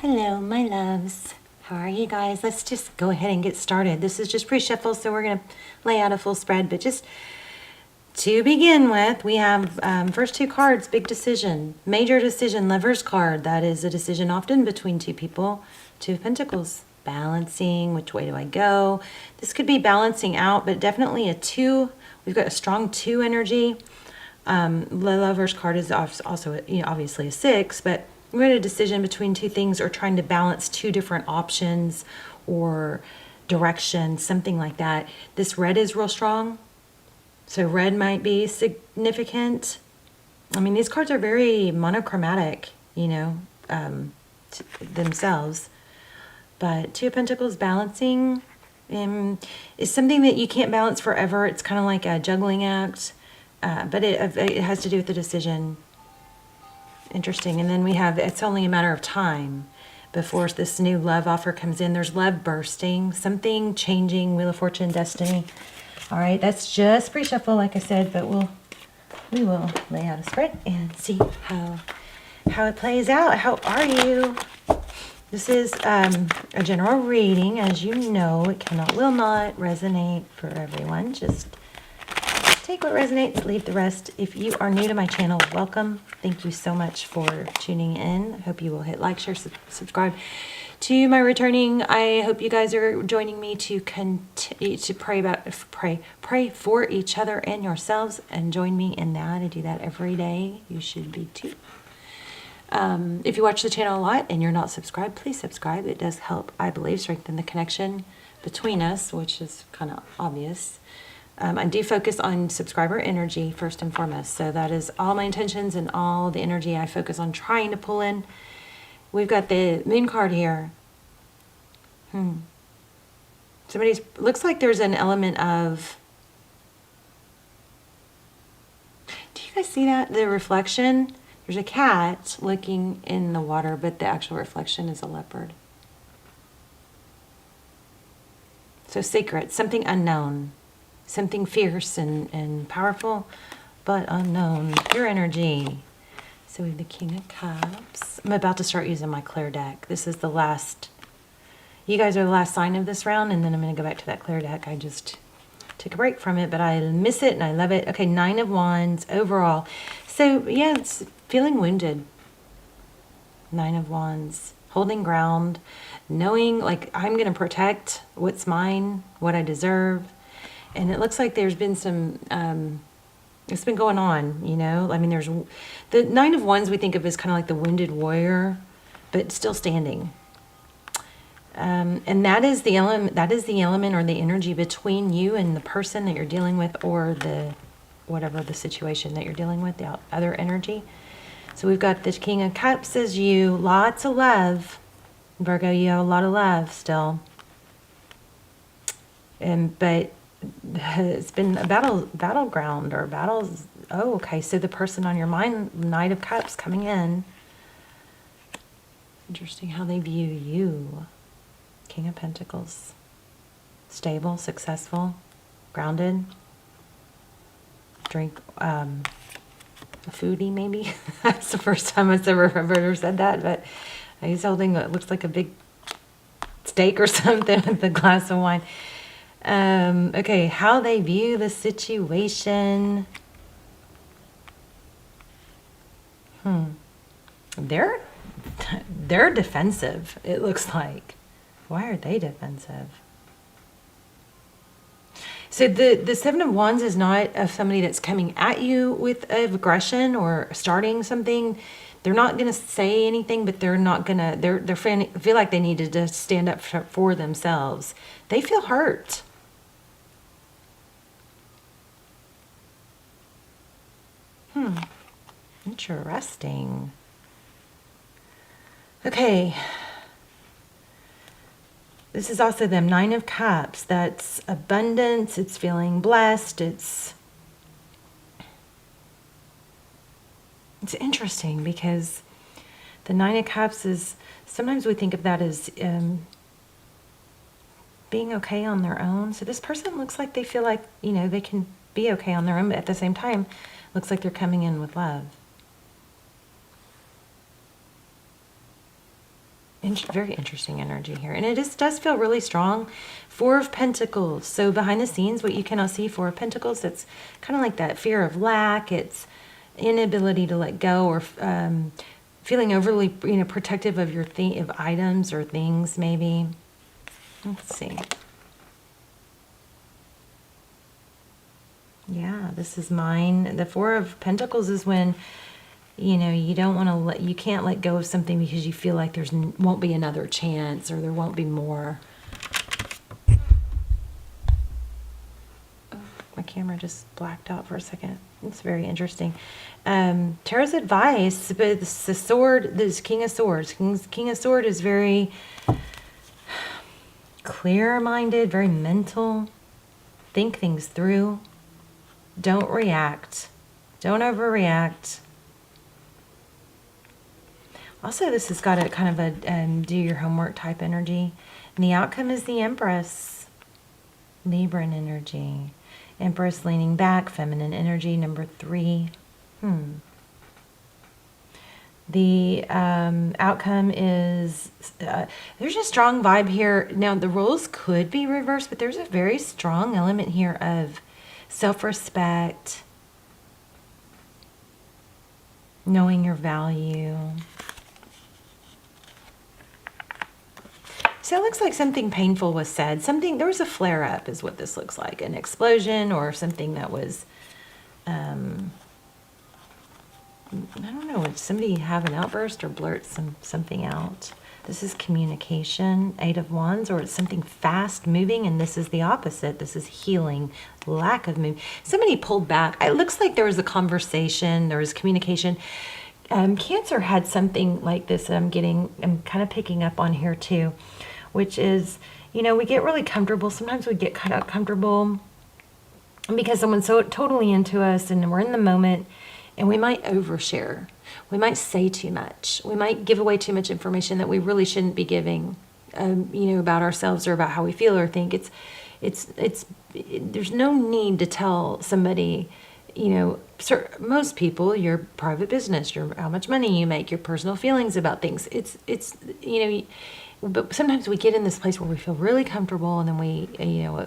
Hello, my loves. How are you guys? Let's just go ahead and get started. This is just pre-shuffle, so we're going to lay out a full spread. But just to begin with, we have first two cards, big decision, major decision, Lover's card. That is a decision often between two people. Two of Pentacles, balancing, which way do I go? This could be balancing out, but definitely a two. We've got a strong two energy. The Lover's card is also, obviously a six, but we're at a decision between two things or trying to balance two different options or directions, something like that. This red is real strong. So red might be significant. I mean, these cards are very monochromatic, themselves. But Two of Pentacles balancing is something that you can't balance forever. It's kind of like a juggling act, but it has to do with the decision. Interesting. And then we have, it's only a matter of time before this new love offer comes in. There's love bursting, something changing, Wheel of Fortune, destiny. All right, that's just pre-shuffle, like I said, but we will lay out a spread and see how it plays out. How are you? This is a general reading. As you know, it will not resonate for everyone. Just take what resonates, leave the rest. If you are new to my channel, welcome. Thank you so much for tuning in. I hope you will hit like, share, subscribe. To my returning, I hope you guys are joining me to continue to pray for each other and yourselves, and join me in that. I do that every day. You should be too. If you watch the channel a lot and you're not subscribed, please subscribe. It does help, I believe, strengthen the connection between us, which is kind of obvious. I do focus on subscriber energy first and foremost. So that is all my intentions and all the energy I focus on trying to pull in. We've got the Moon card here. Looks like there's an element of, do you guys see that? The reflection? There's a cat looking in the water, but the actual reflection is a leopard. So secret, something unknown. Something fierce and powerful, but unknown. Pure energy. So we have the King of Cups. I'm about to start using my clear deck. This is the last. You guys are the last sign of this round, and then I'm going to go back to that clear deck. I just took a break from it, but I miss it and I love it. Okay, Nine of Wands overall. So, yeah, it's feeling wounded. Nine of Wands. Holding ground. Knowing, like, I'm going to protect what's mine, what I deserve. And it looks like there's been some, it's been going on, I mean, there's the Nine of Wands we think of as kind of like the wounded warrior, but still standing. And that is the element or the energy between you and the person that you're dealing with, or whatever the situation that you're dealing with, the other energy. So we've got the King of Cups as you, lots of love. Virgo, you have a lot of love still. But it's been a battleground or battles. Oh, okay. So the person on your mind, Knight of Cups coming in. Interesting how they view you. King of Pentacles. Stable, successful, grounded. Drink, a foodie maybe. That's the first time I've ever said that, but he's holding what looks like a big steak or something with a glass of wine. Okay, how they view the situation. They're defensive, it looks like. Why are they defensive? So the Seven of Wands is not of somebody that's coming at you with aggression or starting something. They're not going to say anything, but they're not going to, they feel like they need to just stand up for themselves. They feel hurt. Interesting. Okay. This is also them, Nine of Cups. That's abundance. It's feeling blessed. It's interesting because the Nine of Cups is, sometimes we think of that as being okay on their own. So this person looks like they feel like, they can be okay on their own, but at the same time, looks like they're coming in with love. Very interesting energy here. And it does feel really strong. Four of Pentacles. So behind the scenes, what you cannot see, Four of Pentacles, that's kind of like that fear of lack. It's inability to let go, or feeling overly, protective of your of items or things, maybe. Let's see. Yeah, this is mine. The Four of Pentacles is when, you don't want to you can't let go of something because you feel like won't be another chance, or there won't be more. Oh, my camera just blacked out for a second. It's very interesting. Tarot's advice, but the sword, this King of Swords. King of Swords is very clear-minded, very mental. Think things through. Don't react. Don't overreact. Also, this has got a kind of a do your homework type energy. And the outcome is the Empress. Libran energy. Empress leaning back, feminine energy, number 3. The outcome is, there's a strong vibe here. Now, the roles could be reversed, but there's a very strong element here of self-respect, knowing your value. So it looks like something painful was said. There was a flare-up is what this looks like. An explosion or something that was, I don't know, did somebody have an outburst or blurt something out? This is communication, 8 of Wands, or it's something fast moving, and this is the opposite. This is healing, lack of movement. Somebody pulled back. It looks like there was a conversation, there was communication. Cancer had something like this I'm kind of picking up on here too, which is, we get really comfortable. Sometimes we get kind of comfortable because someone's so totally into us and we're in the moment, and we might overshare. We might say too much. We might give away too much information that we really shouldn't be giving, about ourselves or about how we feel or think. There's no need to tell somebody, most people, your private business, how much money you make, your personal feelings about things. But sometimes we get in this place where we feel really comfortable, and then we,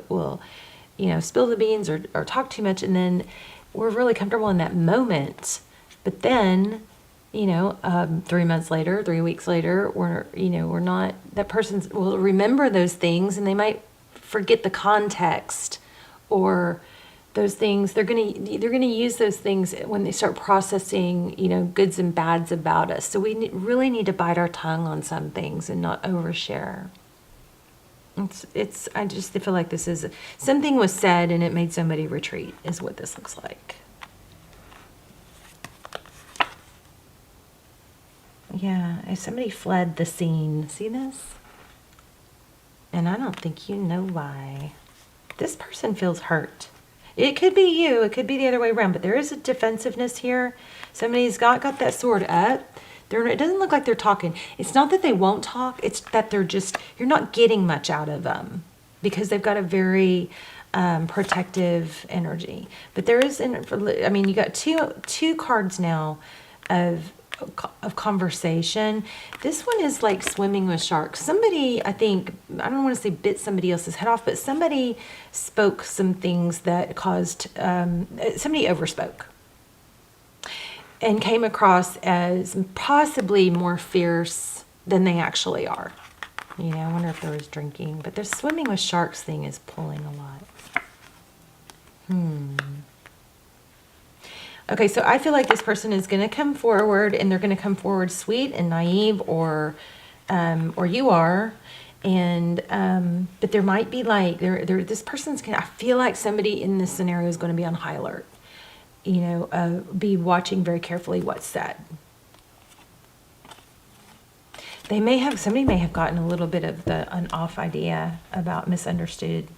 will, spill the beans or talk too much, and then we're really comfortable in that moment. But then, 3 months later, 3 weeks later, we're not, that person will remember those things, and they might forget the context or those things. They're gonna use those things when they start processing, goods and bads about us. So we really need to bite our tongue on some things and not overshare. I just feel like this is something was said and it made somebody retreat, is what this looks like. Yeah, somebody fled the scene. See this? And I don't think you know why. This person feels hurt. It could be you. It could be the other way around. But there is a defensiveness here. Somebody's got that sword up. It doesn't look like they're talking. It's not that they won't talk. It's that you're not getting much out of them because they've got a very protective energy. But there is, you got two cards now of conversation. This one is like swimming with sharks. Somebody, I don't want to say bit somebody else's head off, but somebody spoke some things that caused, somebody overspoke and came across as possibly more fierce than they actually are. I wonder if there was drinking, but the swimming with sharks thing is pulling a lot. Okay, so I feel like this person is going to come forward, and they're going to come forward sweet and naive, or you are, and but there might be like this person's I feel like somebody in this scenario is going to be on high alert. Be watching very carefully what's said. Somebody may have gotten a little bit of an off idea about misunderstood,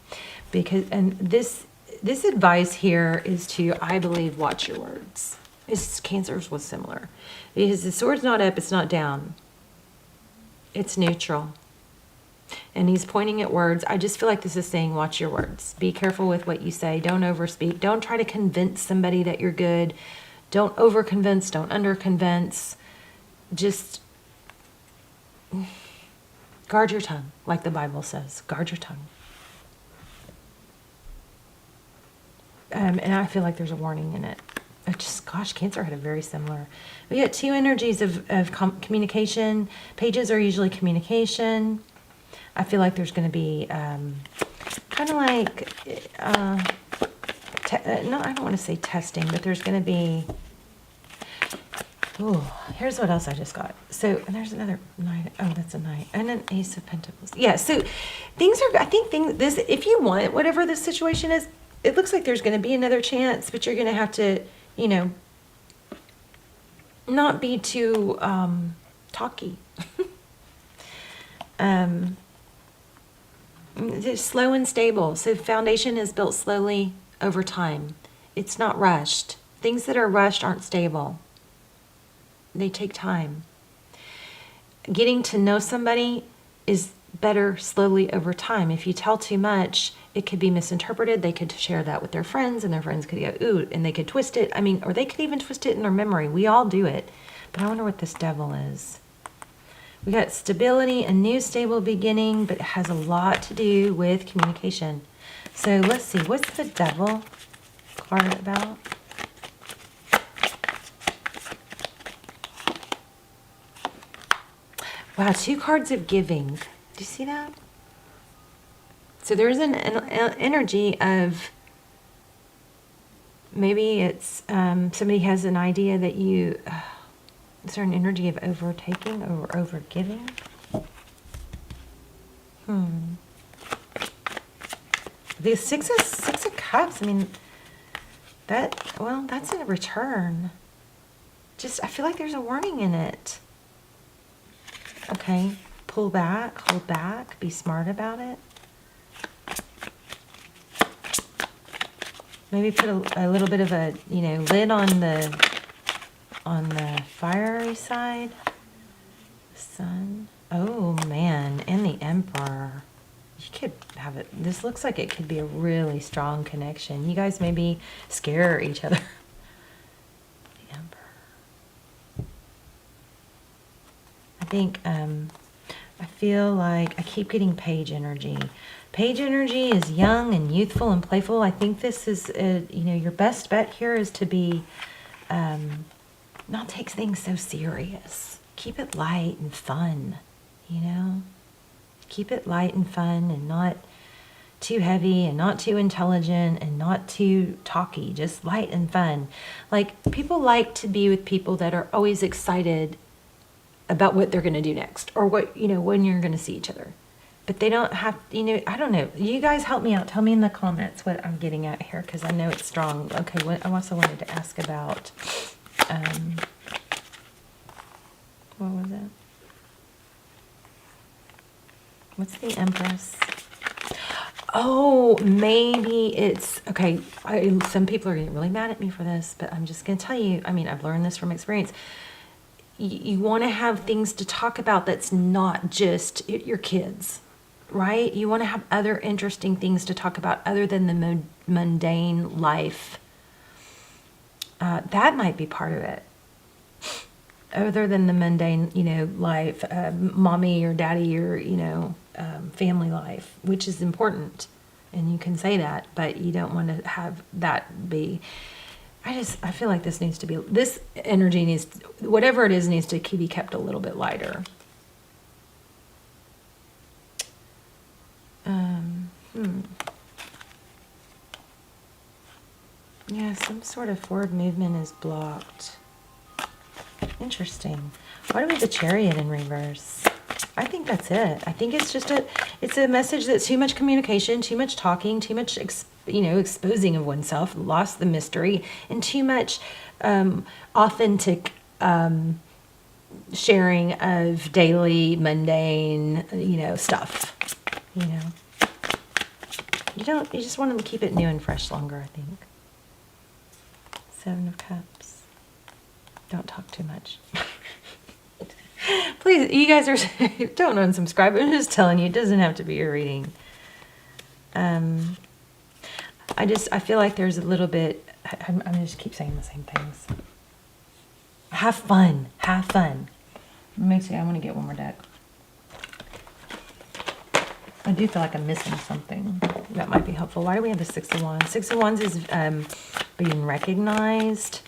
and this advice here is to, I believe, watch your words. Cancer's was similar. Because the sword's not up, it's not down. It's neutral. And he's pointing at words. I just feel like this is saying, watch your words. Be careful with what you say. Don't overspeak. Don't try to convince somebody that you're good. Don't over-convince. Don't under-convince. Just Guard your tongue, like the Bible says. Guard your tongue. And I feel like there's a warning in it. Gosh, Cancer had a very similar. We got two energies of communication. Pages are usually communication. I feel like there's going to be kind of like, no, I don't want to say testing, but there's going to be, here's what else I just got. So, and there's another knight. Oh, that's a knight. And an Ace of Pentacles. Yeah, so this, if you want, whatever the situation is, it looks like there's going to be another chance, but you're going to have to, not be too talky. It's slow and stable. So foundation is built slowly over time. It's not rushed. Things that are rushed aren't stable. They take time. Getting to know somebody is better slowly over time. If you tell too much, it could be misinterpreted. They could share that with their friends, and their friends could go, ooh, and they could twist it. Or they could even twist it in their memory. We all do it. But I wonder what this Devil is. We got stability, a new stable beginning, but it has a lot to do with communication. So let's see, what's the Devil card about? Wow, 2 cards of giving. Do you see that? So there's an energy of, maybe it's somebody has an idea that you, is there an energy of overtaking or overgiving? The six of Cups, that's a return. I feel like there's a warning in it. Okay, pull back, hold back, be smart about it. Maybe put a little bit of a, lid on the fiery side. Sun. Oh, man. And the Emperor. You could have it. This looks like it could be a really strong connection. You guys maybe scare each other. The Emperor. I think, I feel like I keep getting Page energy. Page energy is young and youthful and playful. I think this is, your best bet here is to be, not take things so serious. Keep it light and fun, Keep it light and fun and not too heavy and not too intelligent and not too talky. Just light and fun. Like, people like to be with people that are always excited about what they're going to do next, or what, when you're going to see each other. But they don't have, I don't know. You guys help me out. Tell me in the comments what I'm getting at here, because I know it's strong. Okay, I also wanted to ask about, what was it? What's the Empress? Oh, maybe it's, okay, some people are getting really mad at me for this, but I'm just going to tell you, I've learned this from experience. You want to have things to talk about that's not just your kids, right? You want to have other interesting things to talk about other than the mundane life. That might be part of it. Other than the mundane, life, mommy or daddy or, family life, which is important. And you can say that, but you don't want to have that be... I feel like this energy needs, whatever it is, needs to be kept a little bit lighter. Yeah, some sort of forward movement is blocked. Interesting. Why do we have the Chariot in reverse? I think that's it. I think it's just it's a message that's too much communication, too much talking, too much, exposing of oneself, lost the mystery, and too much authentic sharing of daily, mundane, stuff. You just want to keep it new and fresh longer, I think. 7 of Cups. Don't talk too much. Please, you guys don't unsubscribe. I'm just telling you, it doesn't have to be your reading. I feel like there's a little bit, I'm going to just keep saying the same things. Have fun. Have fun. Let me see, I want to get one more deck. I do feel like I'm missing something that might be helpful. Why do we have the Six of Wands? Six of Wands is being recognized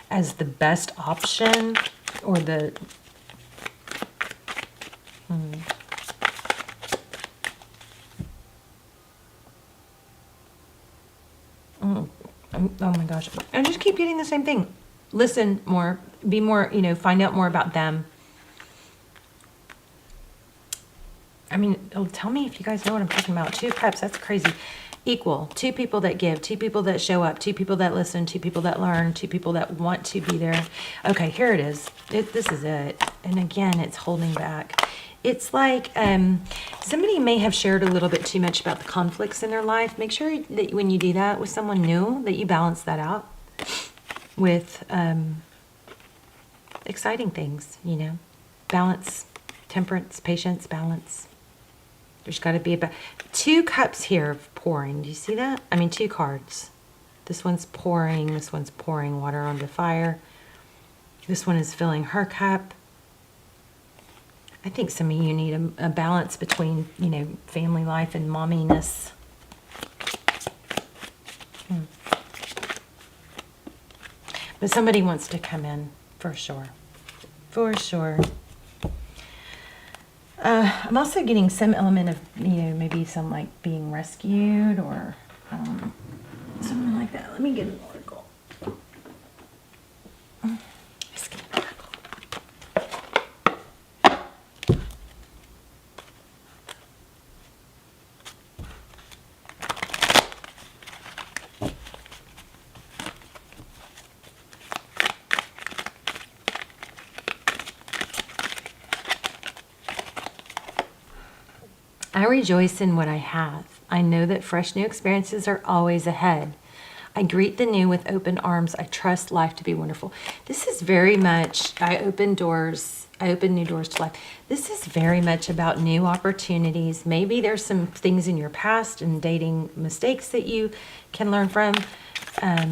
as the best option, or the... Oh my gosh. I just keep getting the same thing. Listen more, be more, find out more about them. I mean, tell me if you guys know what I'm talking about. Two of Cups, that's crazy. Equal. Two people that give, two people that show up, two people that listen, two people that learn, two people that want to be there. Okay, here it is. This is it. And again, it's holding back. It's like somebody may have shared a little bit too much about the conflicts in their life. Make sure that when you do that with someone new, that you balance that out with exciting things, balance, temperance, patience, balance. There's got to be about 2 cups here of pouring. Do you see that? I mean, 2 cards. This one's pouring. This one's pouring water onto fire. This one is filling her cup. I think some of you need a balance between, family life and momminess. But somebody wants to come in, for sure. For sure. I'm also getting some element of, maybe some like being rescued or something like that. Let me get an oracle. Let's get an oracle. I rejoice in what I have. I know that fresh new experiences are always ahead. I greet the new with open arms. I trust life to be wonderful. This is very much, I open new doors to life. This is very much about new opportunities. Maybe there's some things in your past and dating mistakes that you can learn from. I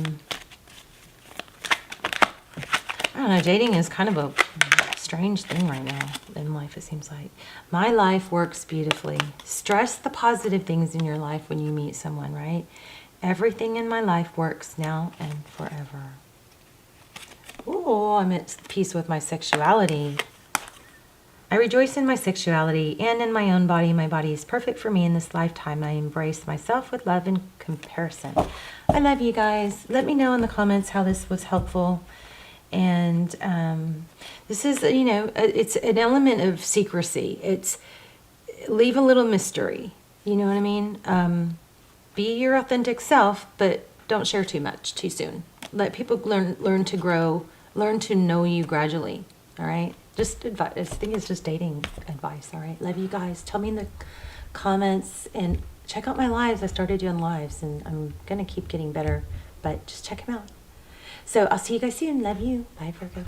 don't know, dating is kind of a strange thing right now in life, it seems like. My life works beautifully. Stress the positive things in your life when you meet someone, right? Everything in my life works now and forever. Ooh, I'm at peace with my sexuality. I rejoice in my sexuality and in my own body. My body is perfect for me in this lifetime. I embrace myself with love and comparison. I love you guys. Let me know in the comments how this was helpful. And this is, it's an element of secrecy. It's leave a little mystery. You know what I mean? Be your authentic self, but don't share too much too soon. Let people learn to grow, learn to know you gradually. All right? Just advice. I think it's just dating advice. All right? Love you guys. Tell me in the comments and check out my lives. I started doing lives, and I'm going to keep getting better, but just check them out. So I'll see you guys soon. Love you. Bye, Virgo.